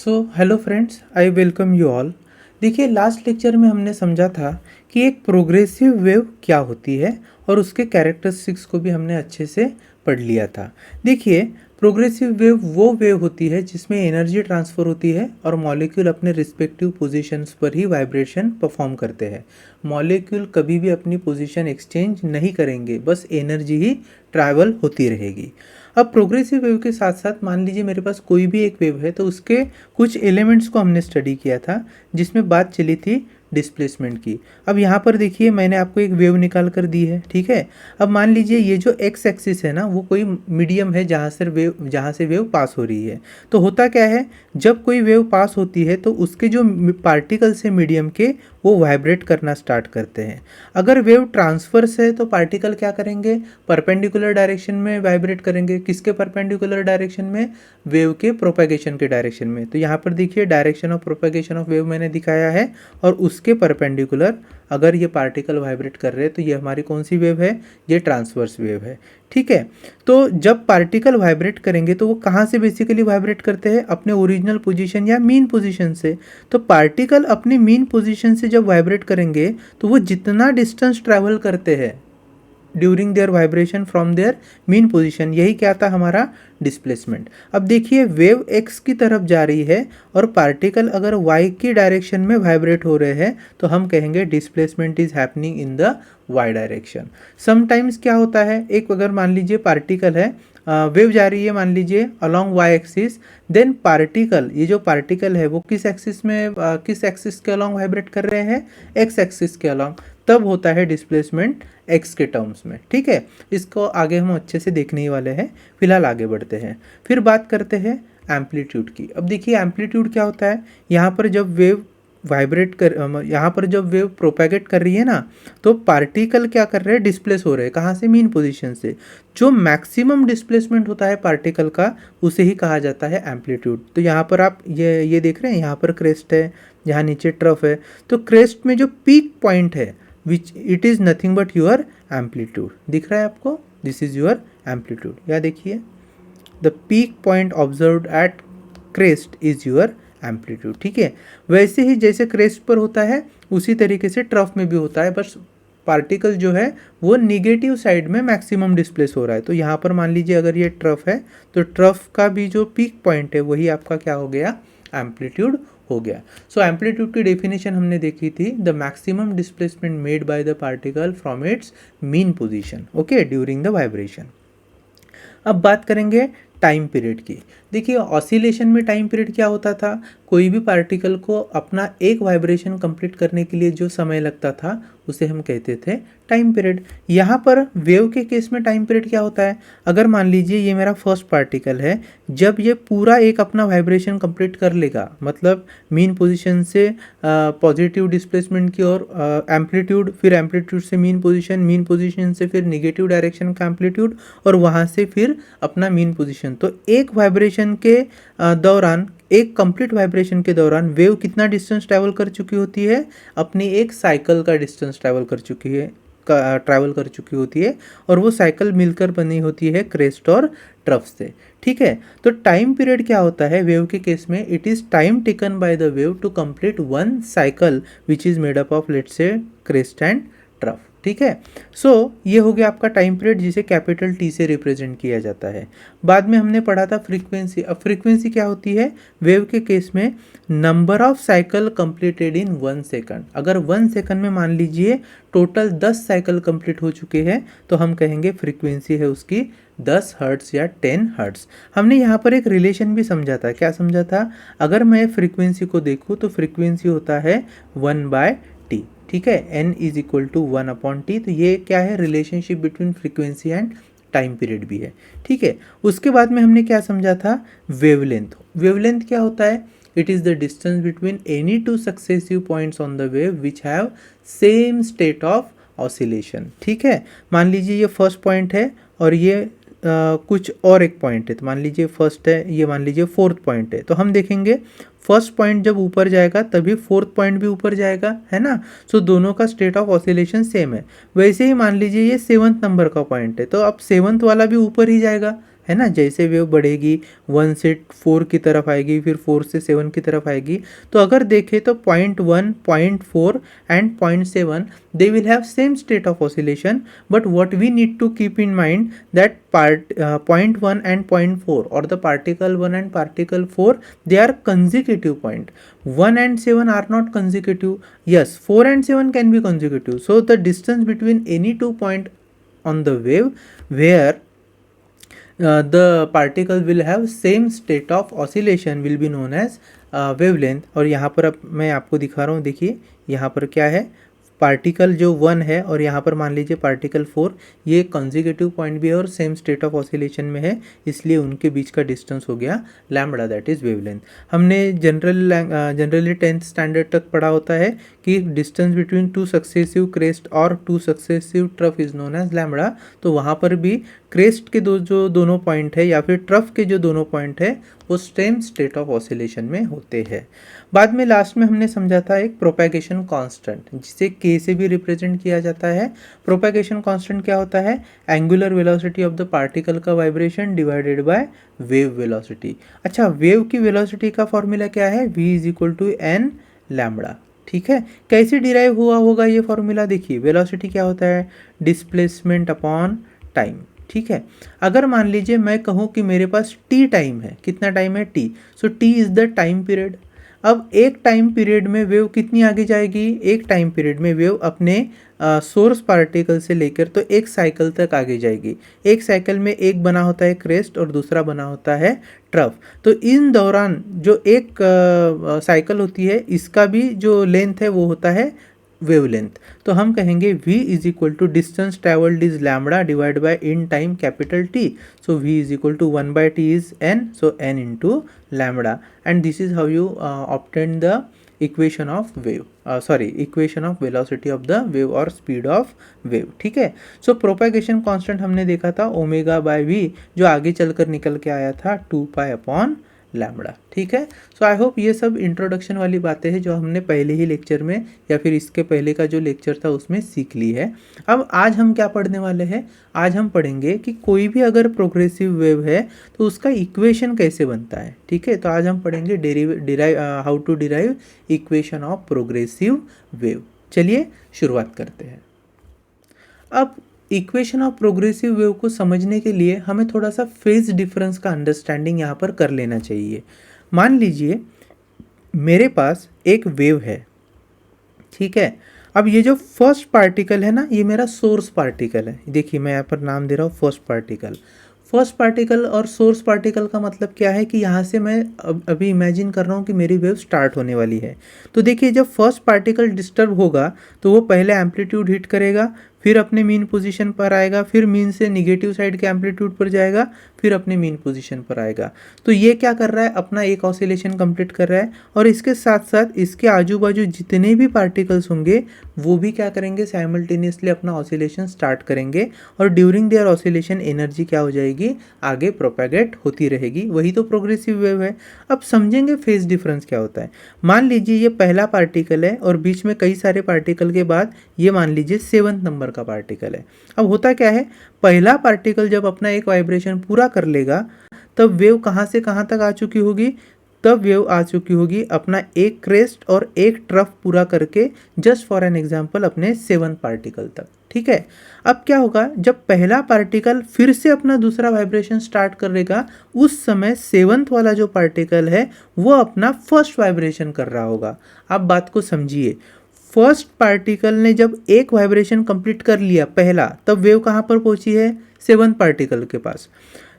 So hello friends, I welcome you all. देखिए, last lecture में हमने समझा था कि एक प्रोग्रेसिव वेव क्या होती है और उसके कैरेक्टरिस्टिक्स को भी हमने अच्छे से पढ़ लिया था। देखिए, प्रोग्रेसिव वेव वो वेव होती है जिसमें एनर्जी ट्रांसफ़र होती है और मॉलिक्यूल अपने रिस्पेक्टिव पोजीशंस पर ही वाइब्रेशन परफॉर्म करते हैं। मॉलिक्यूल कभी भी अपनी पोजीशन एक्सचेंज नहीं करेंगे, बस एनर्जी ही ट्रैवल होती रहेगी। अब प्रोग्रेसिव वेव के साथ साथ मान लीजिए मेरे पास कोई भी एक वेव है, तो उसके कुछ एलिमेंट्स को हमने स्टडी किया था जिसमें बात चली थी डिस्प्लेसमेंट की। अब यहाँ पर देखिए, मैंने आपको एक वेव निकाल कर दी है, ठीक है। अब मान लीजिए ये जो एक्स एक्सिस है ना, वो कोई मीडियम है जहाँ से वेव पास हो रही है। तो होता क्या है, जब कोई वेव पास होती है तो उसके जो पार्टिकल्स है मीडियम के, वो वाइब्रेट करना स्टार्ट करते हैं। अगर वेव ट्रांसवर्स है तो पार्टिकल क्या करेंगे, परपेंडिकुलर डायरेक्शन में वाइब्रेट करेंगे। किसके परपेंडिकुलर डायरेक्शन में? वेव के प्रोपेगेशन के डायरेक्शन में। तो यहाँ पर देखिए, direction of propagation of wave मैंने दिखाया है और उसके परपेंडिकुलर अगर ये पार्टिकल वाइब्रेट कर रहे हैं तो ये हमारी कौन सी वेव है? ये ट्रांसवर्स वेव है, ठीक है। तो जब पार्टिकल वाइब्रेट करेंगे तो वो कहाँ से बेसिकली वाइब्रेट करते हैं? अपने ओरिजिनल पोजीशन या मीन पोजीशन से। तो पार्टिकल अपनी मीन पोजीशन से जब वाइब्रेट करेंगे तो वो जितना डिस्टेंस ट्रैवल करते हैं during their vibration from there mean position, यही क्या था? हमारा डिस्प्लेसमेंट। अब देखिए, वेव एक्स की तरफ जा रही है और पार्टिकल अगर वाई की डायरेक्शन में वाइब्रेट हो रहे हैं तो हम कहेंगे displacement is happening in the Y direction. Sometimes क्या होता है, एक अगर मान लीजिए पार्टिकल है, वेव जा रही है मान लीजिए along Y axis, then particle, ये जो पार्टिकल है वो किस एक्सिस में किस एक्सिस के अलोंग वाइब्रेट कर रहे हैं? एक्स एक्सिस के अलोंग। तब होता है डिस्प्लेसमेंट एक्स के टर्म्स में, ठीक है। इसको आगे हम अच्छे से देखने ही वाले हैं। फिलहाल आगे बढ़ते हैं, फिर बात करते हैं एम्पलीट्यूड की। अब देखिए, एम्पलीट्यूड क्या होता है? यहाँ पर जब वेव यहाँ पर जब वेव प्रोपेगेट कर रही है ना, तो पार्टिकल क्या कर रहे हैं? डिस्प्लेस हो रहे हैं। कहाँ से? मीन पोजीशन से। जो मैक्सिमम डिस्प्लेसमेंट होता है पार्टिकल का, उसे ही कहा जाता है एम्पलीट्यूड। तो यहाँ पर आप ये देख रहे हैं, यहाँ पर क्रेस्ट है, यहाँ नीचे ट्रफ है। तो क्रेस्ट में जो पीक पॉइंट है, which it is nothing but your amplitude. दिख रहा है आपको? This is your amplitude. या देखिए, the peak point observed eight crest is your amplitude, ठीक है। वैसे ही जैसे क्रेस्ट पर होता है उसी तरीके से ट्रफ में भी होता है, बस पार्टिकल जो है वो निगेटिव साइड में मैक्सिमम डिस्प्लेस हो रहा है। तो यहाँ पर मान लीजिए अगर ये ट्रफ है तो ट्रफ का भी जो पीक पॉइंट है वही आपका क्या हो गया? एम्पलीट्यूड हो गया। सो एम्पलीट्यूड की डेफिनेशन हमने देखी थी, the maximum displacement made by the particle from its mean position, okay, during the vibration. अब बात करेंगे टाइम पीरियड की। देखिए, ऑसिलेशन में टाइम पीरियड क्या होता था? कोई भी पार्टिकल को अपना एक वाइब्रेशन कंप्लीट करने के लिए जो समय लगता था उसे हम कहते थे टाइम पीरियड। यहाँ पर वेव के केस में टाइम पीरियड क्या होता है? अगर मान लीजिए ये मेरा फर्स्ट पार्टिकल है, जब ये पूरा एक अपना वाइब्रेशन कंप्लीट कर लेगा, मतलब मीन पोजीशन से पॉजिटिव डिस्प्लेसमेंट की और एम्पलीट्यूड, फिर एम्पलीट्यूड से मीन पोजीशन से फिर निगेटिव डायरेक्शन का एम्पलीट्यूड, और वहाँ से फिर अपना मीन पोजीशन। तो एक वाइब्रेशन के दौरान, एक कंप्लीट वाइब्रेशन के दौरान वेव कितना डिस्टेंस ट्रैवल कर चुकी होती है? अपनी एक साइकिल का डिस्टेंस ट्रैवल कर चुकी होती है, और वो साइकिल मिलकर बनी होती है क्रेस्ट और ट्रफ से, ठीक है। तो टाइम पीरियड क्या होता है वेव के केस में? It is time taken by the wave to complete one cycle which is made up of, let's say, crest and trough, ठीक है। सो ये हो गया आपका टाइम पीरियड, जिसे कैपिटल टी से रिप्रेजेंट किया जाता है। बाद में हमने पढ़ा था फ्रीक्वेंसी। अब फ्रीक्वेंसी क्या होती है वेव के केस में? Number of cycle completed in 1 second. अगर 1 सेकंड में मान लीजिए टोटल 10 साइकिल कंप्लीट हो चुके हैं तो हम कहेंगे फ्रीक्वेंसी है उसकी 10 हर्ट्स या 10 हर्ट्स। हमने यहाँ पर एक रिलेशन भी समझा था। क्या समझा था? अगर मैं फ्रीक्वेंसी को देखूँ तो फ्रीक्वेंसी होता है 1/t, ठीक है। n is equal to 1/t। तो ये क्या है? Relationship between frequency and time period भी है, ठीक है। उसके बाद में हमने क्या समझा था? वेवलेंथ। वेवलेंथ क्या होता है? It is the distance between any two successive points on the wave which have same state of oscillation, ठीक है। मान लीजिए ये फर्स्ट पॉइंट है और ये कुछ और एक पॉइंट है, तो मान लीजिए फर्स्ट है, ये मान लीजिए फोर्थ पॉइंट है। तो हम देखेंगे फर्स्ट पॉइंट जब ऊपर जाएगा तभी फोर्थ पॉइंट भी ऊपर जाएगा, है ना। सो दोनों का स्टेट ऑफ ऑसिलेशन सेम है। वैसे ही मान लीजिए ये 7th नंबर का पॉइंट है, तो अब 7th वाला भी ऊपर ही जाएगा, है ना। जैसे वेव बढ़ेगी 1 से 4 की तरफ आएगी, फिर 4 से 7 की तरफ आएगी। तो अगर देखें तो 0.1, 0.4 and 0.7 they will have same state of oscillation, but what we need to keep in mind that point 1 and point 4 or the particle 1 and particle 4, they are consecutive point. 1 and 7 are not consecutive. Yes, 4 and 7 can be consecutive. So the distance between any two point on the wave where the particle will have same state of oscillation will be known as wavelength. और यहाँ पर अब मैं आपको दिखा रहा हूँ, देखिए यहाँ पर क्या है, पार्टिकल जो 1 है और यहाँ पर मान लीजिए पार्टिकल 4, ये कंजिक्यूटिव पॉइंट भी है और सेम स्टेट ऑफ ऑसिलेशन में है, इसलिए उनके बीच का डिस्टेंस हो गया लैम्बडा, दैट इज़ वेवलेंथ। हमने जनरली 10th स्टैंडर्ड तक पढ़ा होता है कि distance between two successive crest और two successive trough is known as lambda. तो वहाँ पर भी क्रेस्ट के जो दोनों पॉइंट है या फिर ट्रफ के जो दोनों पॉइंट है वो सेम स्टेट ऑफ ऑसिलेशन में होते हैं। बाद में लास्ट में हमने समझा था एक प्रोपेगेशन कांस्टेंट, जिसे के से भी रिप्रेजेंट किया जाता है। प्रोपेगेशन कांस्टेंट क्या होता है, angular velocity of the particle का vibration divided by wave velocity. अच्छा, वेव की वेलोसिटी का फॉर्मूला क्या है, v is equal to N lambda. ठीक है, कैसे डिराइव हुआ होगा ये फॉर्मूला, देखिए वेलोसिटी क्या होता है, डिस्प्लेसमेंट अपॉन टाइम। ठीक है, अगर मान लीजिए मैं कहूँ कि मेरे पास t टाइम है, कितना टाइम है t, so t is the time period. अब एक टाइम पीरियड में वेव कितनी आगे जाएगी, एक टाइम पीरियड में वेव अपने सोर्स पार्टिकल से लेकर तो एक साइकिल तक आगे जाएगी। एक साइकिल में एक बना होता है क्रेस्ट और दूसरा बना होता है ट्रफ। तो इन दौरान जो एक साइकिल होती है, इसका भी जो लेंथ है वो होता है वेवलेंथ। तो हम कहेंगे v is equal to distance travelled is lambda divide by in time capital T। So v is equal to 1 by t is n, so n into lambda, and this is how you obtain the equation of wave, equation of velocity of the wave और speed of wave. ठीक है, सो propagation constant हमने देखा था omega by v, जो आगे चलकर निकल के आया था 2 पाई अपॉन लैम्बडा। ठीक है, सो आई होप ये सब इंट्रोडक्शन वाली बातें हैं जो हमने पहले ही लेक्चर में या फिर इसके पहले का जो लेक्चर था उसमें सीख ली है। अब आज हम क्या पढ़ने वाले हैं, आज हम पढ़ेंगे कि कोई भी अगर प्रोग्रेसिव वेव है तो उसका इक्वेशन कैसे बनता है। ठीक है, तो आज हम पढ़ेंगे how to derive equation of progressive wave. चलिए शुरुआत करते हैं। अब इक्वेशन ऑफ प्रोग्रेसिव वेव को समझने के लिए हमें थोड़ा सा फेज डिफरेंस का अंडरस्टैंडिंग यहाँ पर कर लेना चाहिए। मान लीजिए मेरे पास एक वेव है, ठीक है। अब ये जो फर्स्ट पार्टिकल है ना, ये मेरा सोर्स पार्टिकल है। देखिए मैं यहाँ पर नाम दे रहा हूँ फर्स्ट पार्टिकल। फर्स्ट पार्टिकल और सोर्स पार्टिकल का मतलब क्या है कि यहाँ से मैं अभी इमेजिन कर रहा हूँ कि मेरी वेव स्टार्ट होने वाली है। तो देखिए जब फर्स्ट पार्टिकल डिस्टर्ब होगा तो वो पहले एम्पलीट्यूड हिट करेगा, फिर अपने मीन पोजीशन पर आएगा, फिर मीन से निगेटिव साइड के एम्पलीट्यूड पर जाएगा, फिर अपने मीन पोजीशन पर आएगा। तो ये क्या कर रहा है, अपना एक ऑसिलेशन कंप्लीट कर रहा है, और इसके साथ साथ इसके आजू बाजू जितने भी पार्टिकल्स होंगे वो भी क्या करेंगे, साइमल्टेनियसली अपना ऑसिलेशन स्टार्ट करेंगे, और ड्यूरिंग देयर ऑसिलेशन एनर्जी क्या हो जाएगी, आगे प्रोपेगेट होती रहेगी। वही तो प्रोग्रेसिव वेव है। अब समझेंगे फेज डिफरेंस क्या होता है। मान लीजिए ये पहला पार्टिकल है और बीच में कई सारे पार्टिकल के बाद ये मान लीजिए 7th नंबर का पार्टिकल है। अब होता क्या है, पहला पार्टिकल जब अपना एक वाइब्रेशन पूरा कर लेगा तब वेव कहाँ से कहाँ तक आ चुकी होगी, तब वेव आ चुकी होगी अपना एक क्रेस्ट और एक ट्रफ पूरा करके, जस्ट फॉर एन एग्जांपल अपने 7th पार्टिकल तक। ठीक है, अब क्या होगा, जब पहला पार्टिकल फिर से अपना दूसरा वाइब्रेशन स्टार्ट करेगा, उस समय 7th वाला जो पार्टिकल है वो अपना फर्स्ट वाइब्रेशन कर रहा होगा। आप बात को समझिए, फर्स्ट पार्टिकल ने जब एक वाइब्रेशन कंप्लीट कर लिया पहला, तब वेव कहाँ पर पहुंची है, 7th पार्टिकल के पास।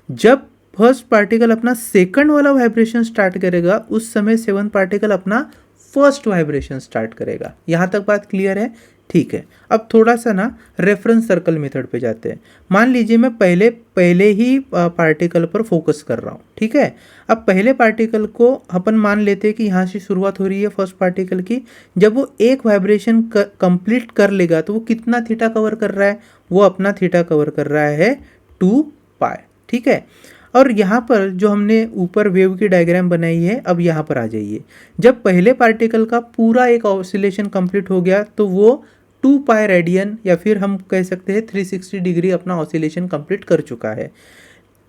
जब फर्स्ट पार्टिकल अपना सेकंड वाला वाइब्रेशन स्टार्ट करेगा, उस समय 7th पार्टिकल अपना फर्स्ट वाइब्रेशन स्टार्ट करेगा। यहाँ तक बात क्लियर है? ठीक है, अब थोड़ा सा ना रेफरेंस सर्कल मेथड पे जाते हैं। मान लीजिए मैं पहले ही पार्टिकल पर फोकस कर रहा हूँ। ठीक है, अब पहले पार्टिकल को अपन मान लेते हैं कि यहाँ से शुरुआत हो रही है फर्स्ट पार्टिकल की। जब वो एक वाइब्रेशन कंप्लीट कर लेगा तो वो कितना थीटा कवर कर रहा है, वो अपना थीटा कवर कर रहा है 2 पाई। ठीक है, और यहाँ पर जो हमने ऊपर वेव की डायग्राम बनाई है, अब यहाँ पर आ जाइए। जब पहले पार्टिकल का पूरा एक ऑसिलेशन कंप्लीट हो गया तो वो 2 पाई रेडियन या फिर हम कह सकते हैं 360 डिग्री अपना ऑसिलेशन कंप्लीट कर चुका है।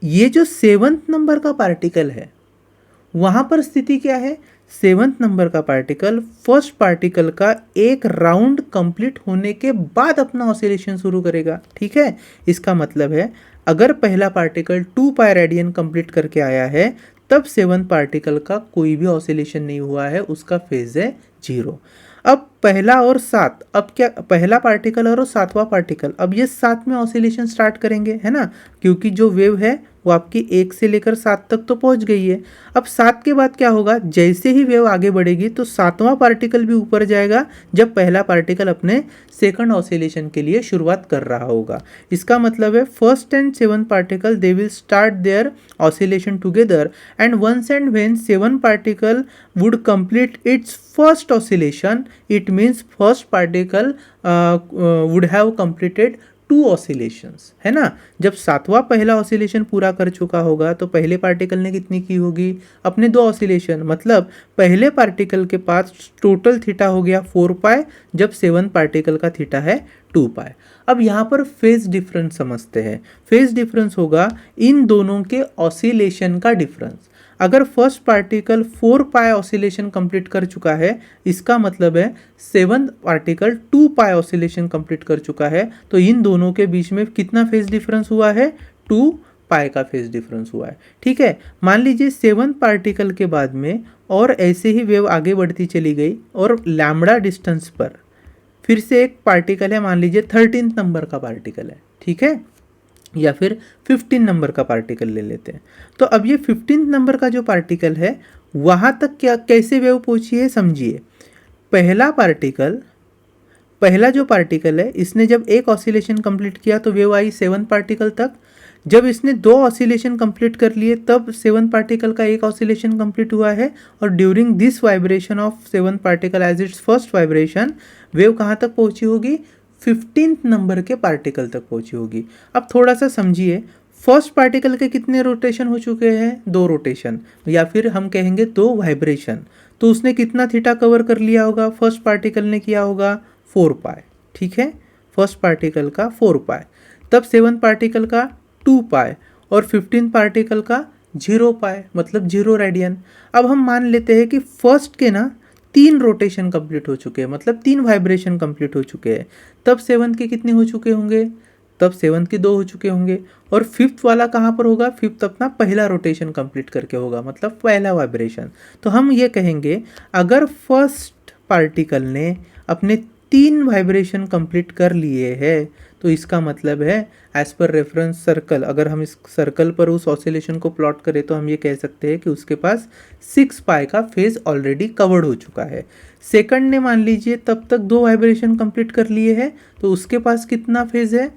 ये जो 7th नंबर का पार्टिकल है वहाँ पर स्थिति क्या है, 7th नंबर का पार्टिकल फर्स्ट पार्टिकल का एक राउंड कंप्लीट होने के बाद अपना ऑसिलेशन शुरू करेगा। ठीक है, इसका मतलब है अगर पहला पार्टिकल 2 पाई रेडियन कंप्लीट करके आया है तब 7th पार्टिकल का कोई भी ऑसिलेशन नहीं हुआ है, उसका फेज है 0। अब पहला और 7, अब क्या पहला पार्टिकल और 7वां पार्टिकल अब ये साथ में ऑसिलेशन स्टार्ट करेंगे, है ना, क्योंकि जो वेव है वो आपकी 1 से लेकर 7 तक तो पहुंच गई है। अब 7 के बाद क्या होगा, जैसे ही वेव आगे बढ़ेगी तो 7वां पार्टिकल भी ऊपर जाएगा जब पहला पार्टिकल अपने सेकंड ऑसिलेशन के लिए शुरुआत कर रहा होगा। इसका मतलब है first and 7th particle they will start their oscillation together and once and when 7 particle would complete its first oscillation it means first particle would have completed 2 oscillations, है ना। जब 7वां पहला ऑसिलेशन पूरा कर चुका होगा तो पहले पार्टिकल ने कितनी की होगी, अपने 2 ऑसिलेशन, मतलब पहले पार्टिकल के पास टोटल थीटा हो गया 4 पाई जब 7th पार्टिकल का थीटा है 2 पाई। अब यहाँ पर फेज डिफरेंस समझते हैं। फेज डिफरेंस होगा इन दोनों के ऑसिलेशन का डिफरेंस। अगर फर्स्ट पार्टिकल 4 पाई ऑसिलेशन कंप्लीट कर चुका है इसका मतलब है 7th पार्टिकल 2 पाई ऑसिलेशन कंप्लीट कर चुका है, तो इन दोनों के बीच में कितना फेज डिफरेंस हुआ है, 2 पाई का फेज डिफरेंस हुआ है। ठीक है, मान लीजिए 7th पार्टिकल के बाद में और ऐसे ही वेव आगे बढ़ती चली गई और लैम्बडा डिस्टेंस पर फिर से एक पार्टिकल है, मान लीजिए 13th नंबर का पार्टिकल है, ठीक है, या फिर 15 नंबर का पार्टिकल ले लेते हैं। तो अब ये 15 नंबर का जो पार्टिकल है वहाँ तक क्या कैसे वेव पहुँची है समझिए। पहला जो पार्टिकल है इसने जब एक ऑसिलेशन कंप्लीट किया तो वेव आई 7th पार्टिकल तक। जब इसने 2 ऑसिलेशन कंप्लीट कर लिए तब 7th पार्टिकल का एक ऑसिलेशन कंप्लीट हुआ है और during this vibration of 7th particle as its first vibration wave कहाँ तक पहुँची होगी, 15th नंबर के पार्टिकल तक पहुंची होगी। अब थोड़ा सा समझिए, फर्स्ट पार्टिकल के कितने रोटेशन हो चुके हैं, 2 रोटेशन, या फिर हम कहेंगे 2 वाइब्रेशन। तो उसने कितना थीटा कवर कर लिया होगा, फर्स्ट पार्टिकल ने किया होगा 4 पाई। ठीक है, फर्स्ट पार्टिकल का 4 पाई, तब 7th पार्टिकल का 2 पाई और 15th पार्टिकल का 0 पाई, मतलब 0 रेडियन। अब हम मान लेते हैं कि फर्स्ट के ना 3 रोटेशन कंप्लीट हो चुके हैं, मतलब 3 वाइब्रेशन कंप्लीट हो चुके हैं, तब 7th के कितने हो चुके होंगे, तब 7th के 2 हो चुके होंगे। और 5th वाला कहाँ पर होगा, 5th अपना पहला रोटेशन कंप्लीट करके होगा, मतलब पहला वाइब्रेशन। तो हम ये कहेंगे अगर फर्स्ट पार्टिकल ने अपने 3 वाइब्रेशन कंप्लीट कर लिए हैं तो इसका मतलब है एज पर रेफरेंस सर्कल, अगर हम इस सर्कल पर उस ऑसिलेशन को प्लॉट करें तो हम ये कह सकते हैं कि उसके पास 6 पाई का फेज ऑलरेडी कवर्ड हो चुका है। सेकंड ने मान लीजिए तब तक 2 वाइब्रेशन कंप्लीट कर लिए हैं तो उसके पास कितना फेज है,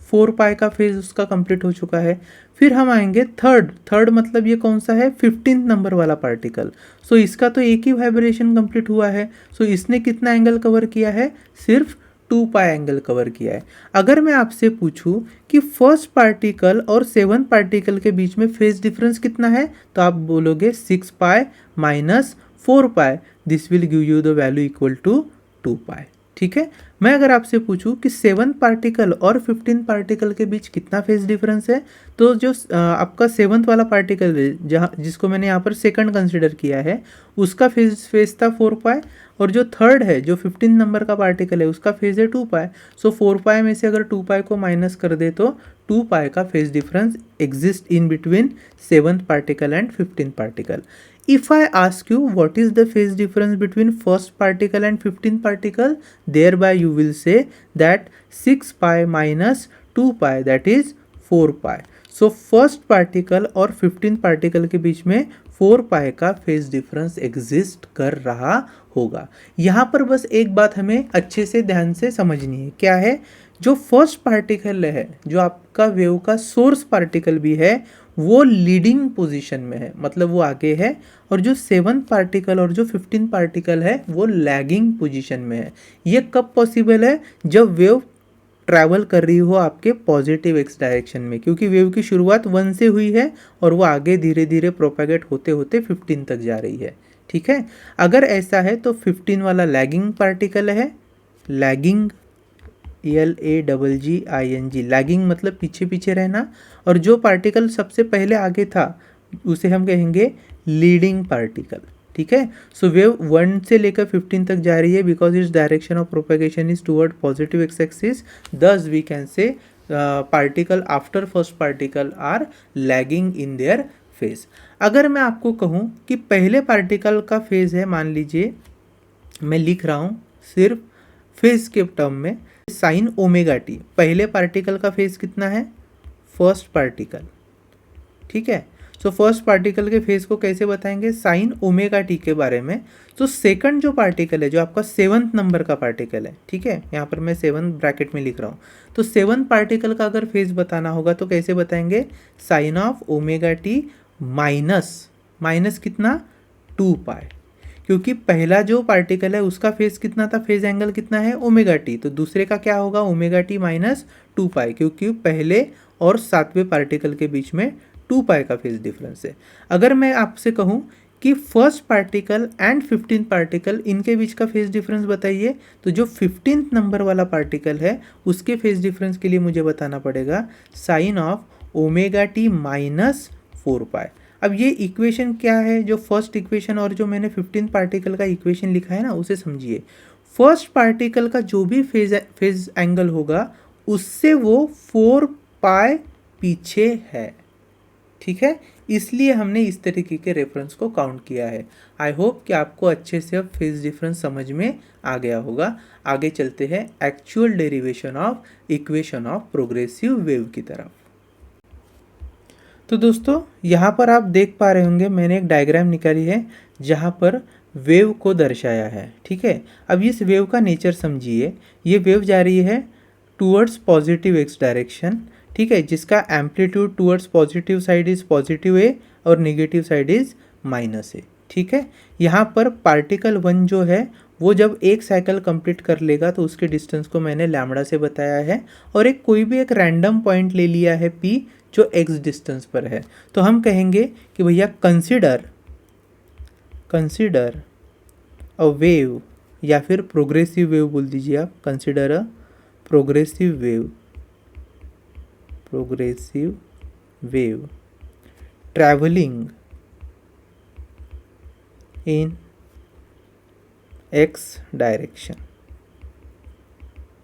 4 पाई का फेज उसका कंप्लीट हो चुका है। फिर हम आएंगे थर्ड मतलब ये कौन सा है, 15th नंबर वाला पार्टिकल। सो इसका तो एक ही वाइब्रेशन कंप्लीट हुआ है, सो इसने कितना एंगल कवर किया है, सिर्फ 2 पाई एंगल कवर किया है। अगर मैं आपसे पूछूं कि फर्स्ट पार्टिकल और 7th पार्टिकल के बीच में फेज डिफरेंस कितना है तो आप बोलोगे 6 pi minus 4 pi, this will give you the value equal to 2 pi. ठीक है, मैं अगर आपसे पूछूं कि 7th पार्टिकल और 15th पार्टिकल के बीच कितना फेज डिफरेंस है तो जो आपका 7th वाला पार्टिकल है जहाँ जिसको मैंने यहाँ पर सेकंड कंसिडर किया है उसका फेज था 4 पाई, और जो थर्ड है जो 15 नंबर का पार्टिकल है उसका फेज है 2 पाई। सो 4 पाई में से अगर 2 पाई को माइनस कर दे तो 2 पाई का phase difference exist in between 7th particle and 15th particle. If I ask you what is the phase difference between first particle and 15th particle, thereby you will say that 6 pi minus 2 pi that is 4 pi. So first particle और 15th particle के बीच में 4 pi का phase difference exist कर रहा होगा। यहाँ पर बस एक बात हमें अच्छे से ध्यान से समझनी है, क्या है, जो फर्स्ट पार्टिकल है जो आपका वेव का सोर्स पार्टिकल भी है वो लीडिंग पोजीशन में है, मतलब वो आगे है, और जो 7th पार्टिकल और जो 15th पार्टिकल है वो लैगिंग पोजीशन में है। ये कब पॉसिबल है, जब वेव ट्रैवल कर रही हो आपके पॉजिटिव एक्स डायरेक्शन में, क्योंकि वेव की शुरुआत 1 से हुई है और वो आगे धीरे धीरे प्रोपेगेट होते होते 15 तक जा रही है। ठीक है, अगर ऐसा है तो 15 वाला लैगिंग पार्टिकल है, लैगिंग LAGGING, लैगिंग मतलब पीछे पीछे रहना, और जो पार्टिकल सबसे पहले आगे था उसे हम कहेंगे लीडिंग पार्टिकल। ठीक है, सो वेव 1 से लेकर 15 तक जा रही है because its direction of propagation is toward positive X axis, thus we can say particle after first particle are lagging in their phase. अगर मैं आपको कहूँ कि पहले पार्टिकल का फेज है, मान लीजिए मैं लिख रहा हूँ सिर्फ फेज के टर्म में, साइन ओमेगा टी, पहले पार्टिकल का फेज कितना है, फर्स्ट पार्टिकल। ठीक है, सो फर्स्ट पार्टिकल के फेज को कैसे बताएंगे, साइन ओमेगा टी के बारे में। तो सेकंड जो पार्टिकल है, जो आपका 7th नंबर का पार्टिकल है, ठीक है, यहाँ पर मैं 7 ब्रैकेट में लिख रहा हूँ, तो 7th पार्टिकल का अगर फेज बताना होगा तो कैसे बताएंगे, sine of omega T minus कितना, 2 पाई, क्योंकि पहला जो पार्टिकल है उसका फेज कितना था, फेज एंगल कितना है, ओमेगा टी, तो दूसरे का क्या होगा, ओमेगा टी माइनस 2 पाई, क्योंकि पहले और 7वें पार्टिकल के बीच में 2 पाई का फेज डिफरेंस है। अगर मैं आपसे कहूँ कि first particle and 15th particle, इनके बीच का फेज डिफरेंस बताइए, तो जो 15th नंबर वाला पार्टिकल है उसके फेज डिफरेंस के लिए मुझे बताना पड़ेगा sine of omega T minus 4 pi. अब ये इक्वेशन क्या है, जो फर्स्ट इक्वेशन और जो मैंने 15th पार्टिकल का इक्वेशन लिखा है ना, उसे समझिए। फर्स्ट पार्टिकल का जो भी फेज एंगल होगा उससे वो 4 पाई पीछे है। ठीक है, इसलिए हमने इस तरीके के रेफरेंस को काउंट किया है। आई होप कि आपको अच्छे से अब फेज डिफरेंस समझ में आ गया होगा। आगे चलते हैं actual derivation of equation of progressive wave की तरफ। तो दोस्तों यहाँ पर आप देख पा रहे होंगे मैंने एक डायग्राम निकाली है जहाँ पर वेव को दर्शाया है। ठीक है, अब इस वेव का नेचर समझिए। ये वेव जा रही है टूवर्ड्स पॉजिटिव एक्स डायरेक्शन, ठीक है, जिसका amplitude towards positive side is positive A और negative side is minus A. ठीक है, यहाँ पर पार्टिकल 1 जो है वो जब एक साइकिल कंप्लीट कर लेगा तो उसके डिस्टेंस को मैंने लैम्बडा से बताया है, और एक कोई भी एक रैंडम पॉइंट ले लिया है p जो x डिस्टेंस पर है। तो हम कहेंगे कि भैया कंसिडर अ वेव, या फिर प्रोग्रेसिव वेव बोल दीजिए आप, consider a progressive wave travelling in x direction.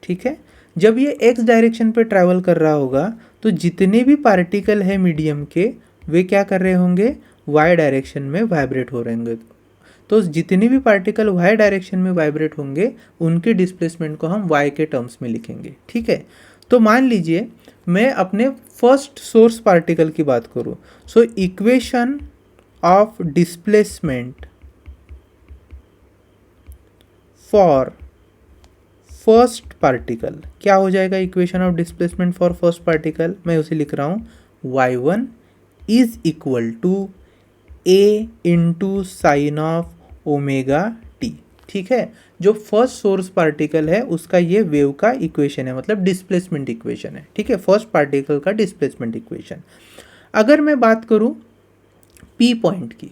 ठीक है, जब ये x डायरेक्शन पे ट्रैवल कर रहा होगा तो जितने भी पार्टिकल है मीडियम के वे क्या कर रहे होंगे, y डायरेक्शन में वाइब्रेट हो रहे होंगे। तो जितने भी पार्टिकल y डायरेक्शन में वाइब्रेट होंगे उनके डिस्प्लेसमेंट को हम y के टर्म्स में लिखेंगे। ठीक है, तो मान लीजिए मैं अपने फर्स्ट सोर्स पार्टिकल की बात करूँ, so equation of displacement for first particle क्या हो जाएगा, equation of displacement for first particle मैं उसे लिख रहा हूँ y1 is equal to a into sine of omega t. ठीक है, जो फर्स्ट सोर्स पार्टिकल है उसका ये वेव का इक्वेशन है, मतलब डिस्प्लेसमेंट इक्वेशन है। ठीक है, फर्स्ट पार्टिकल का डिस्प्लेसमेंट इक्वेशन। अगर मैं बात करूँ p पॉइंट की,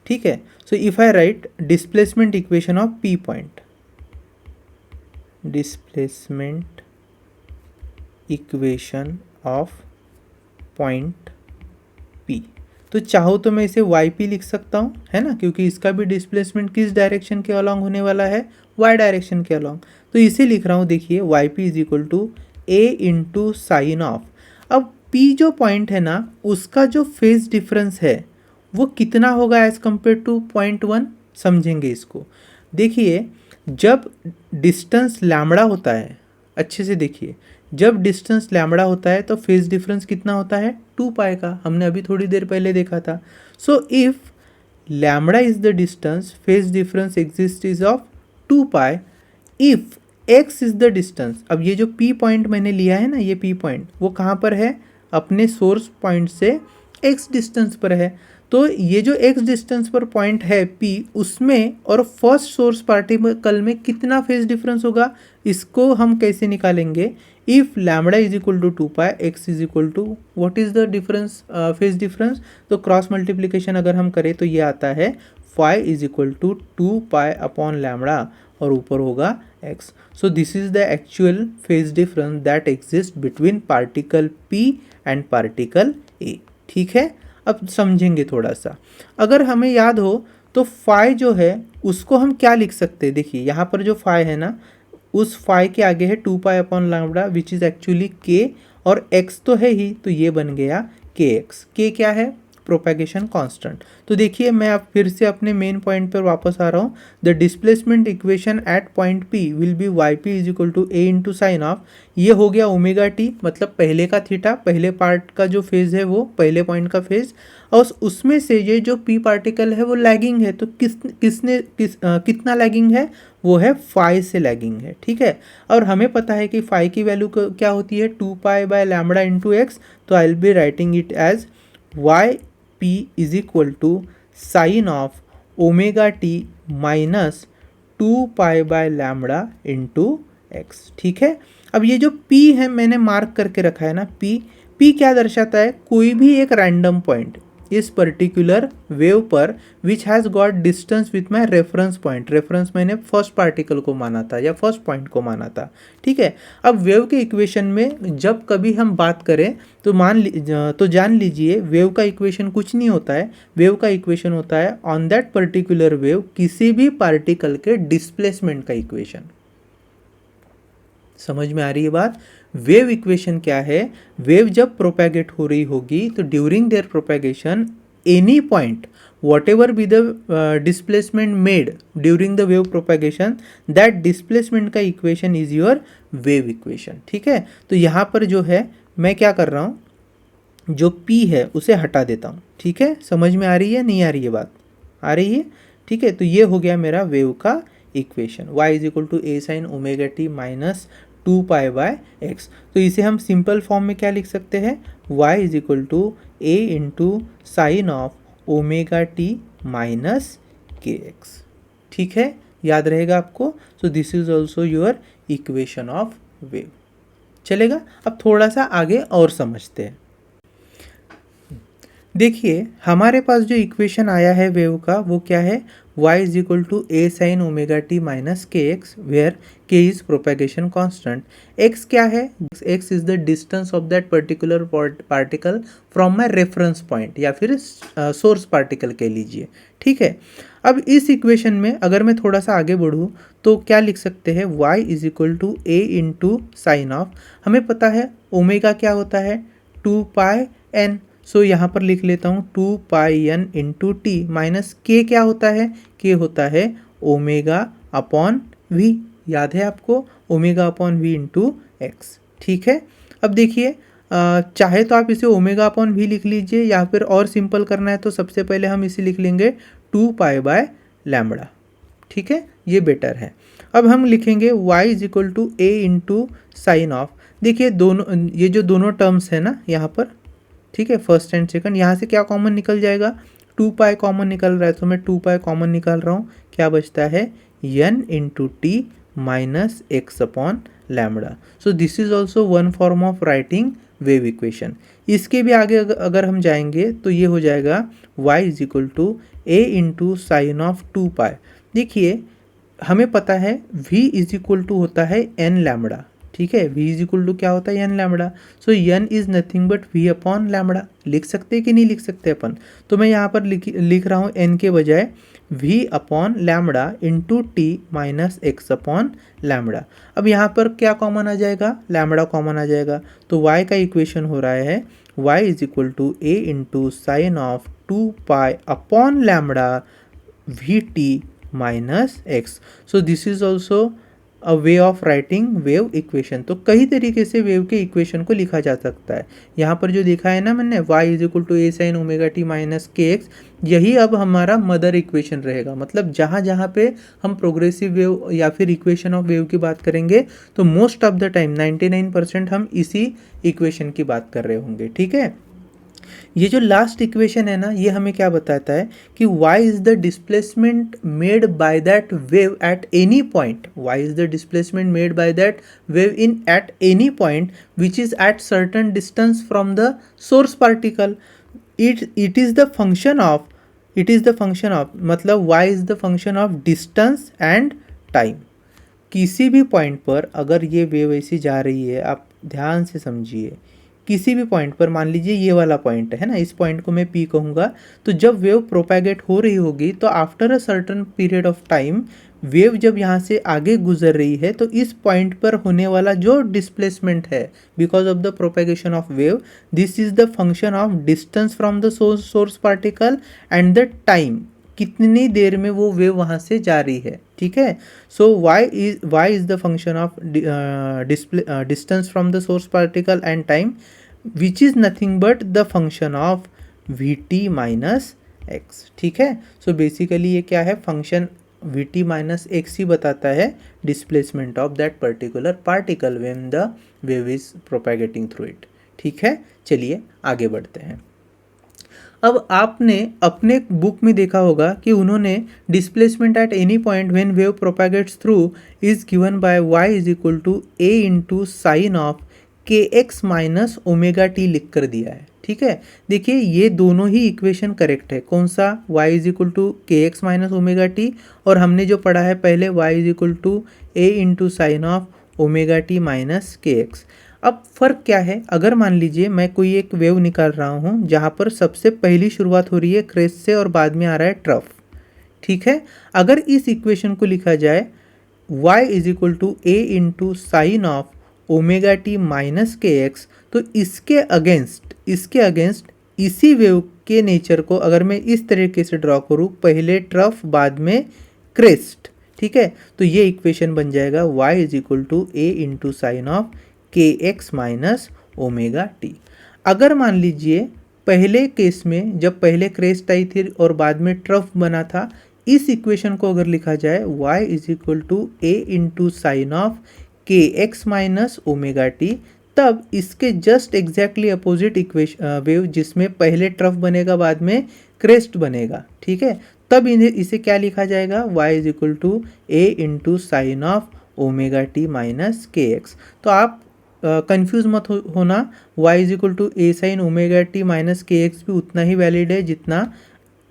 ठीक है, so if I right displacement equation of p point, displacement equation of point P, तो चाहो तो मैं इसे yp लिख सकता हूँ, है ना, क्योंकि इसका भी डिस्प्लेसमेंट किस डायरेक्शन के अलॉन्ग होने वाला है, y डायरेक्शन के अलॉन्ग। तो इसे लिख रहा हूँ, देखिए yp is equal to a into sine of. अब P जो पॉइंट है ना उसका जो फेज डिफरेंस है वो कितना होगा एज कम्पेयर टू पॉइंट 1, समझेंगे इसको। देखिए जब डिस्टेंस लैम्बडा होता है, अच्छे से देखिए, जब डिस्टेंस लैम्बडा होता है तो फेज डिफरेंस कितना होता है, 2 पाई का, हमने अभी थोड़ी देर पहले देखा था। So if lambda is the distance, phase difference exist is of 2 pi. If x is the distance, अब ये जो p पॉइंट मैंने लिया है ना, ये p पॉइंट वो कहाँ पर है, अपने सोर्स पॉइंट से x डिस्टेंस पर है। तो ये जो x डिस्टेंस पर पॉइंट है p, उसमें और फर्स्ट सोर्स पार्टिकल में कितना फेज डिफरेंस होगा, इसको हम कैसे निकालेंगे, if lambda is equal to 2 pi, x is equal to what is the difference, phase difference. तो क्रॉस मल्टीप्लिकेशन अगर हम करें तो ये आता है phi is equal to 2 pi upon lambda और ऊपर होगा x। So this is the actual phase difference that exist between particle p and particle a। ठीक है, अब समझेंगे थोड़ा सा। अगर हमें याद हो तो फाई जो है उसको हम क्या लिख सकते हैं, देखिए यहाँ पर जो फाई है ना, उस फाई के आगे है 2π/λ विच इज़ एक्चुअली k, और x तो है ही, तो ये बन गया kx। k क्या है, प्रोपेगेशन कांस्टेंट। तो देखिए मैं अब फिर से अपने मेन पॉइंट पर वापस आ रहा हूँ। The displacement equation at point p will be yp is equal to a into sine of, ये हो गया ओमेगा टी, मतलब पहले का थीटा, पहले पार्ट का जो फेज है वो पहले पॉइंट का फेज, और उसमें से ये जो p पार्टिकल है वो लैगिंग है, तो कितना लैगिंग है, वो है फाई से लैगिंग है। ठीक है, और हमें पता है कि फाई की वैल्यू क्या होती है, 2π/λ इंटू एक्स। तो I will be writing it as Y P is equal to sine of omega T minus 2π/λ into X. ठीक है, अब ये जो p है मैंने मार्क करके रखा है ना, p क्या दर्शाता है, कोई भी एक रैंडम पॉइंट इस पर्टिकुलर वेव पर which has got distance with my reference point. Reference मैंने फर्स्ट पार्टिकल को माना था या फर्स्ट पॉइंट को माना था। ठीक है, अब वेव के इक्वेशन में जब कभी हम बात करें तो जान लीजिए वेव का इक्वेशन कुछ नहीं होता है, वेव का इक्वेशन होता है ऑन दैट पर्टिकुलर वेव किसी भी पार्टिकल के डिस्प्लेसमेंट का इक्वेशन। समझ में आ रही है बात। वेव इक्वेशन क्या है, वेव जब प्रोपेगेट हो रही होगी तो during their propagation any point whatever be the displacement made during the wave propagation, that displacement का equation is your wave equation. ठीक है, तो यहाँ पर जो है मैं क्या कर रहा हूँ, जो p है उसे हटा देता हूँ। ठीक है, समझ में आ रही है, नहीं आ रही है बात, आ रही है। ठीक है, तो ये हो गया मेरा वेव का equation, y is equal to a sine omega T minus 2π/x। तो इसे हम सिंपल फॉर्म में क्या लिख सकते हैं, y is equal to a into sine of omega T minus kx। ठीक है, याद रहेगा आपको। So this is also your equation of wave. चलेगा, अब थोड़ा सा आगे और समझते हैं। देखिए हमारे पास जो इक्वेशन आया है वेव का वो क्या है, y is equal to a sine omega T minus के X, where k is propagation constant. x क्या है, x is the distance of that particular particle from my reference point, या फिर सोर्स पार्टिकल कह लीजिए। ठीक है, अब इस इक्वेशन में अगर मैं थोड़ा सा आगे बढ़ूँ तो क्या लिख सकते हैं, y is equal to a into sine of, हमें पता है ओमेगा क्या होता है 2πn, सो यहाँ पर लिख लेता हूँ 2πn into T, minus k क्या होता है, k होता है ओमेगा अपॉन v, याद है आपको, omega upon v into X. ठीक है, अब देखिए चाहे तो आप इसे ओमेगा अपॉन v लिख लीजिए, या फिर और सिंपल करना है तो सबसे पहले हम इसे लिख लेंगे 2π/λ। ठीक है, ये बेटर है। अब हम लिखेंगे y is equal to a into sine of, देखिए दोनों ये जो दोनों टर्म्स है ना यहाँ पर, ठीक है, फर्स्ट एंड सेकंड, यहाँ से क्या कॉमन निकल जाएगा, 2π कॉमन निकल रहा है, तो मैं 2π कॉमन निकाल रहा हूँ, क्या बचता है n into T minus x upon lambda. So this is also one form of writing wave equation. इसके भी आगे अगर हम जाएंगे तो ये हो जाएगा y is equal to a into sine of 2π। देखिए हमें पता है v इज इक्वल टू होता है n लैम्बडा। ठीक है, v इज इक्वल टू क्या होता है n lambda, so n is nothing but v upon lambda. लिख सकते हैं कि नहीं लिख सकते अपन, तो मैं यहाँ पर लिख रहा हूँ n के बजाय v upon lambda into T minus x upon lambda. अब यहाँ पर क्या कॉमन आ जाएगा, लैम्बडा कॉमन आ जाएगा, तो y का इक्वेशन हो रहा है y is equal to a into sine of 2π upon lambda V T minus X. So this is also a way of writing wave equation. तो कई तरीके से वेव के इक्वेशन को लिखा जा सकता है। यहाँ पर जो देखा है ना मैंने y is equal to a sine omega T minus के एक्स, यही अब हमारा मदर इक्वेशन रहेगा। मतलब जहाँ जहाँ पे हम प्रोग्रेसिव वेव या फिर इक्वेशन ऑफ वेव की बात करेंगे तो मोस्ट ऑफ द टाइम 99% हम इसी इक्वेशन की बात कर रहे होंगे। ठीक है, ये जो लास्ट इक्वेशन है ना, ये हमें क्या बताता है कि y is the displacement made by that wave eight any point, y is the displacement made by that wave in eight any point which is at certain distance from the source particle. It is the function of मतलब y is the function of distance and time. किसी भी point पर अगर ये wave ऐसी जा रही है, आप ध्यान से समझिए, किसी भी पॉइंट पर, मान लीजिए ये वाला पॉइंट है ना, इस पॉइंट को मैं पी कहूँगा, तो जब वेव प्रोपैगेट हो रही होगी तो after a certain period of time wave जब यहाँ से आगे गुजर रही है तो इस पॉइंट पर होने वाला जो डिस्प्लेसमेंट है because of the propagation of wave, this is the function of distance from the source particle and the time, कितनी देर में वो वेव वहाँ से जा रही है। ठीक है, so y is the function of distance from the source particle and time which is nothing but the function of v T minus x. ठीक है, सो बेसिकली ये क्या है, function v T minus x ही बताता है displacement of that particular particle when the wave is propagating through it. ठीक है, चलिए आगे बढ़ते हैं। अब आपने अपने बुक में देखा होगा कि उन्होंने displacement at any point when wave propagates through is given by y is equal to a into sine of k x minus omega t लिख कर दिया है। ठीक है, देखिए ये दोनों ही इक्वेशन करेक्ट है। कौन सा, y is equal to k x minus omega t, और हमने जो पढ़ा है पहले y is equal to a into sine of omega T minus के एक्स। अब फ़र्क क्या है, अगर मान लीजिए मैं कोई एक वेव निकाल रहा हूँ जहाँ पर सबसे पहली शुरुआत हो रही है क्रेस्ट से और बाद में आ रहा है ट्रफ। ठीक है, अगर इस इक्वेशन को लिखा जाए y is equal to a into sine of omega T minus के एक्स, तो इसके अगेंस्ट इसी वेव के नेचर को अगर मैं इस तरीके से ड्रॉ करूँ, पहले ट्रफ बाद में क्रेस्ट, ठीक है, तो ये इक्वेशन बन जाएगा y is equal to a into sine of k x minus omega t. अगर मान लीजिए पहले केस में जब पहले क्रेस्ट आई थी और बाद में ट्रफ बना था, इस इक्वेशन को अगर लिखा जाए y is equal to a into sine of k x minus omega t, तब इसके just exactly opposite equation wave जिसमें पहले ट्रफ बनेगा बाद में क्रेस्ट बनेगा। ठीक है, तब इसे क्या लिखा जाएगा, y is equal to a into sine of omega T minus के एक्स। तो आप कंफ्यूज मत होना, y is equal to a sine omega T minus के एक्स भी उतना ही वैलिड है जितना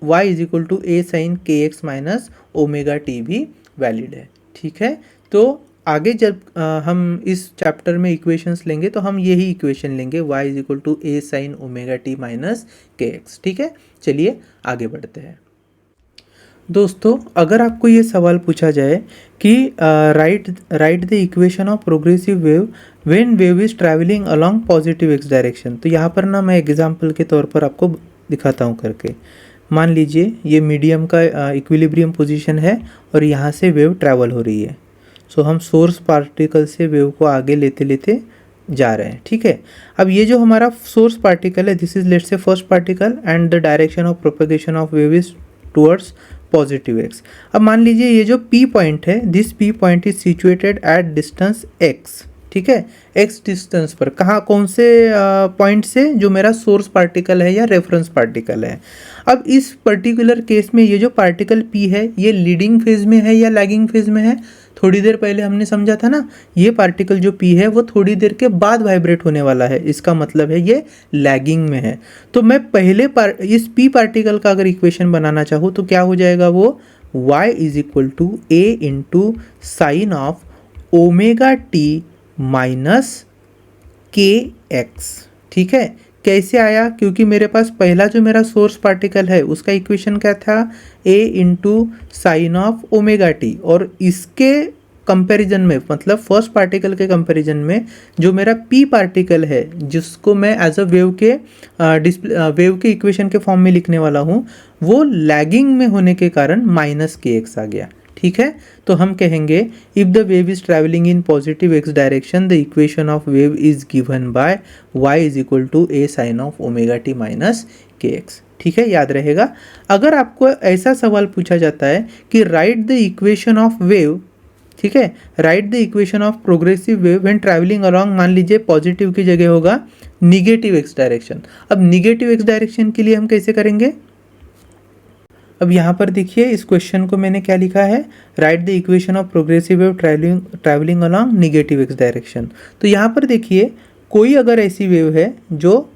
y is equal to a sine k x minus omega t भी वैलिड है। ठीक है, तो आगे जब हम इस चैप्टर में इक्वेशंस लेंगे तो हम यही इक्वेशन लेंगे y is equal to a sine omega T minus के एक्स। ठीक है, चलिए आगे बढ़ते हैं। दोस्तों, अगर आपको ये सवाल पूछा जाए कि right the equation of progressive wave when wave is travelling along positive x direction, तो यहाँ पर ना मैं एग्जांपल के तौर पर आपको दिखाता हूँ करके। मान लीजिए ये मीडियम का इक्विलिब्रियम पोजीशन है और यहाँ से वेव ट्रैवल हो रही है। सो हम सोर्स पार्टिकल से वेव को आगे लेते लेते जा रहे हैं। ठीक है, अब ये जो हमारा सोर्स पार्टिकल है, this is let's say first particle and the direction of propagation of wave is towards positive x. अब मान लीजिए ये जो P पॉइंट है, this P point is situated at distance x। ठीक है, x डिस्टेंस पर, कहाँ, कौन से पॉइंट से, जो मेरा सोर्स पार्टिकल है या रेफरेंस पार्टिकल है। अब इस पर्टिकुलर केस में ये जो पार्टिकल P है ये लीडिंग फेज में है या लैगिंग फेज में है, थोड़ी देर पहले हमने समझा था ना, ये पार्टिकल जो P है वो थोड़ी देर के बाद वाइब्रेट होने वाला है, इसका मतलब है ये लैगिंग में है। तो मैं पहले इस P पार्टिकल का अगर इक्वेशन बनाना चाहूँ तो क्या हो जाएगा, वो y is equal to a into sine of omega T minus के एक्स। ठीक है, कैसे आया, क्योंकि मेरे पास पहला जो मेरा सोर्स पार्टिकल है उसका इक्वेशन क्या था, a into sine of omega t, और इसके कंपैरिजन में, मतलब फर्स्ट पार्टिकल के कंपैरिजन में जो मेरा p पार्टिकल है जिसको मैं एज अ वेव के इक्वेशन के फॉर्म में लिखने वाला हूँ, वो लैगिंग में होने के कारण माइनस के एक्स आ गया। ठीक है, तो हम कहेंगे if the wave is travelling in positive x direction the equation of wave is given by y is equal to a sine of omega T minus के एक्स। ठीक है, याद रहेगा। अगर आपको ऐसा सवाल पूछा जाता है कि right the equation of wave, ठीक है, right the equation of progressive wave when travelling along, मान लीजिए पॉजिटिव की जगह होगा निगेटिव एक्स डायरेक्शन। अब निगेटिव एक्स डायरेक्शन के लिए हम कैसे करेंगे, अब यहाँ पर देखिए इस क्वेश्चन को मैंने क्या लिखा है, right the equation of progressive wave travelling along negative x direction. तो यहाँ पर देखिए कोई अगर ऐसी वेव है जो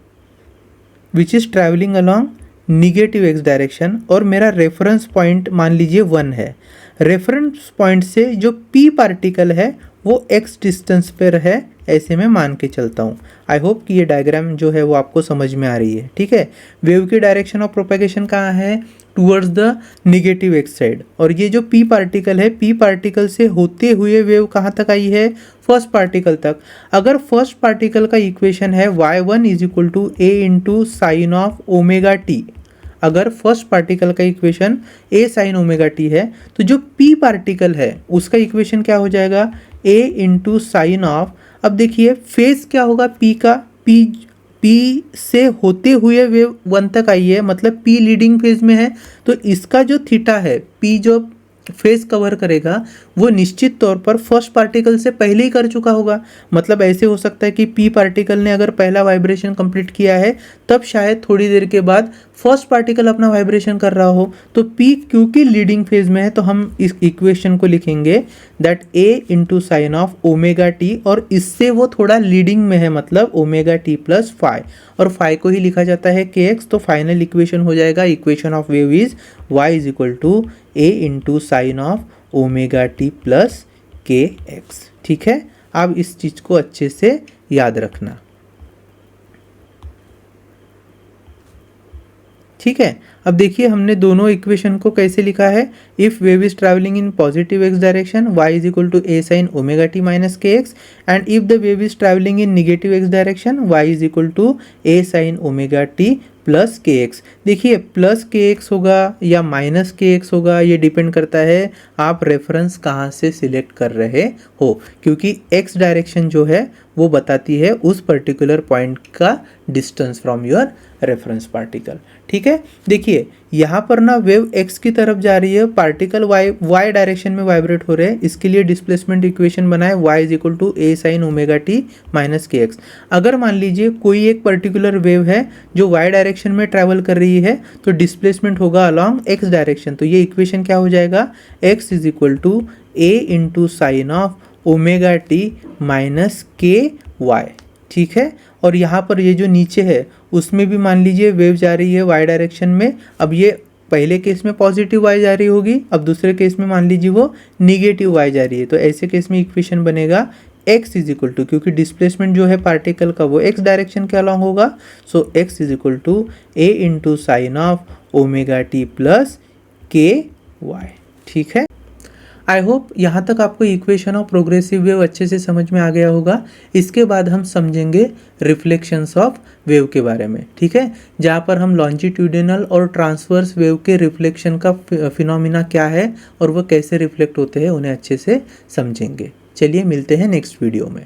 which is travelling along negative x direction और मेरा रेफरेंस पॉइंट मान लीजिए 1 है। रेफरेंस पॉइंट से जो पी पार्टिकल है वो एक्स डिस्टेंस पर है, ऐसे मैं मान के चलता हूँ। आई होप कि ये डायग्राम जो है वो आपको समझ में आ रही है। ठीक है, वेव की डायरेक्शन ऑफ प्रोपेगेशन कहाँ है, towards the negative x side. और ये जो पी पार्टिकल है, पी पार्टिकल से होते हुए वेव कहाँ तक आई है, फर्स्ट पार्टिकल तक। अगर फर्स्ट पार्टिकल का इक्वेशन है y1 is equal to a into sine of omega t, अगर फर्स्ट पार्टिकल का equation a sine omega t है, तो जो p पार्टिकल है उसका इक्वेशन क्या हो जाएगा, a इंटू साइन ऑफ, अब देखिए फेज क्या होगा p का, p से होते हुए वेव 1 तक आई है, मतलब p लीडिंग फेज में है, तो इसका जो थीटा है, p जो फेस कवर करेगा वो निश्चित तौर पर फर्स्ट पार्टिकल से पहले ही कर चुका होगा। मतलब ऐसे हो सकता है कि पी पार्टिकल ने अगर पहला वाइब्रेशन कंप्लीट किया है, तब शायद थोड़ी देर के बाद फर्स्ट पार्टिकल अपना वाइब्रेशन कर रहा हो। तो पी क्योंकि लीडिंग फेज में है, तो हम इस इक्वेशन को लिखेंगे that A into sine of omega t, और इससे वो थोड़ा लीडिंग में है, मतलब ओमेगा टी प्लस फाई, और फाई को ही लिखा जाता है के एक्स। तो फाइनल इक्वेशन हो जाएगा, equation of wave is y is equal to a into sine of omega t plus k x. ठीक है, अब इस चीज को अच्छे से याद रखना। ठीक है, अब देखिए हमने दोनों इक्वेशन को कैसे लिखा है। If wave is travelling in positive x direction y is equal to a sine omega T minus के x, and if the wave is travelling in negative x direction y is equal to a sine omega t plus k x. देखिए plus k x होगा या minus के x होगा, ये depend करता है आप रेफरेंस कहाँ से सिलेक्ट कर रहे हो, क्योंकि एक्स डायरेक्शन जो है वो बताती है उस पर्टिकुलर पॉइंट का distance from your reference particle. ठीक है, देखिए यहाँ पर ना वेव एक्स की तरफ जा रही है, पार्टिकल वाई डायरेक्शन में वाइब्रेट हो रहे हैं, इसके लिए डिस्प्लेसमेंट इक्वेशन बनाए y is equal to a sine omega T minus के एक्स। अगर मान लीजिए कोई एक पर्टिकुलर वेव है जो y डायरेक्शन में ट्रैवल कर रही है, तो डिस्प्लेसमेंट होगा अलॉन्ग x डायरेक्शन। तो ये इक्वेशन क्या हो जाएगा, x is equal to a into sine of omega T minus k y. ठीक है, और यहाँ पर ये जो नीचे है उसमें भी मान लीजिए वेव जा रही है y डायरेक्शन में। अब ये पहले केस में पॉजिटिव y जा रही होगी, अब दूसरे केस में मान लीजिए वो निगेटिव y जा रही है। तो ऐसे केस में इक्वेशन बनेगा x इज इक्वल टू, क्योंकि डिस्प्लेसमेंट जो है पार्टिकल का वो x डायरेक्शन के अलॉन्ग होगा, so x is equal to a into sine of omega t plus k y. ठीक है, आई होप यहाँ तक आपको इक्वेशन ऑफ प्रोग्रेसिव वेव अच्छे से समझ में आ गया होगा। इसके बाद हम समझेंगे रिफ्लेक्शंस ऑफ वेव के बारे में। ठीक है, जहाँ पर हम लॉन्जिट्यूडिनल और ट्रांसवर्स वेव के रिफ्लेक्शन का फिनोमिना क्या है और वो कैसे रिफ्लेक्ट होते हैं उन्हें अच्छे से समझेंगे। चलिए मिलते हैं नेक्स्ट वीडियो में।